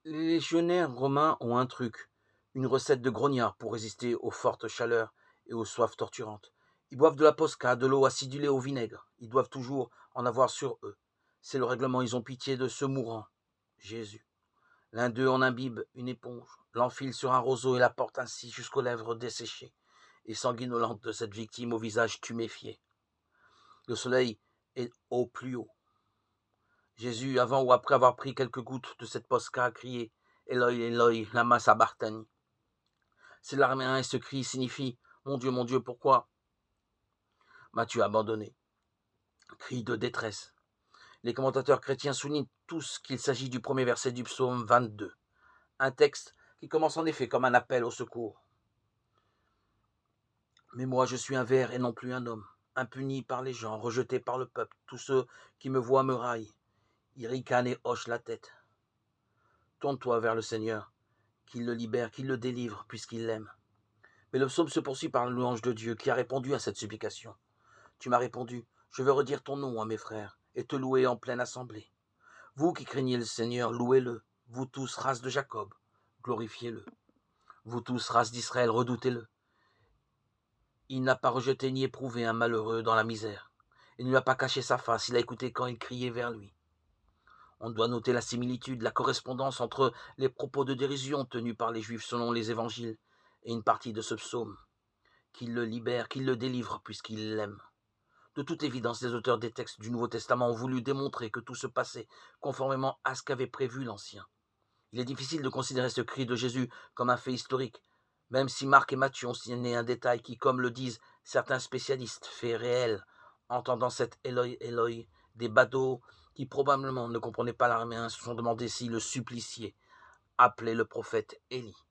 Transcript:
Les légionnaires romains ont un truc, une recette de grognard pour résister aux fortes chaleurs et aux soifs torturantes. Ils boivent de la posca, de l'eau acidulée au vinaigre. Ils doivent toujours en avoir sur eux. C'est le règlement, ils ont pitié de ce mourant. Jésus. L'un d'eux en imbibe une éponge, l'enfile sur un roseau et la porte ainsi jusqu'aux lèvres desséchées et sanguinolentes de cette victime au visage tuméfié. Le soleil est au plus haut. Jésus, avant ou après avoir pris quelques gouttes de cette posca, a crié Eloi, Eloi, lama sabachthani. C'est l'araméen et ce cri signifie mon Dieu, pourquoi m'as-tu abandonné? Cri de détresse. Les commentateurs chrétiens soulignent tous qu'il s'agit du premier verset du psaume 22, un texte qui commence en effet comme un appel au secours. Mais moi, je suis un ver et non plus un homme, impuni par les gens, rejeté par le peuple. Tous ceux qui me voient me raillent. Ils ricanent et hochent la tête. Tourne-toi vers le Seigneur, qu'il le libère, qu'il le délivre, puisqu'il l'aime. Mais le psaume se poursuit par la louange de Dieu qui a répondu à cette supplication. Tu m'as répondu, je veux redire ton nom à mes frères et te louer en pleine assemblée. Vous qui craignez le Seigneur, louez-le. Vous tous, race de Jacob, glorifiez-le. Vous tous, race d'Israël, redoutez-le. Il n'a pas rejeté ni éprouvé un malheureux dans la misère. Il ne lui a pas caché sa face, il a écouté quand il criait vers lui. On doit noter la similitude, la correspondance entre les propos de dérision tenus par les Juifs selon les évangiles et une partie de ce psaume. Qu'il le libère, qu'il le délivre, puisqu'il l'aime. De toute évidence, les auteurs des textes du Nouveau Testament ont voulu démontrer que tout se passait conformément à ce qu'avait prévu l'Ancien. Il est difficile de considérer ce cri de Jésus comme un fait historique, même si Marc et Matthieu ont signé un détail qui, comme le disent certains spécialistes, fait réel, entendant cet Eloi, Eloi, des badauds qui probablement ne comprenaient pas l'araméen se sont demandé si le supplicié appelait le prophète Élie.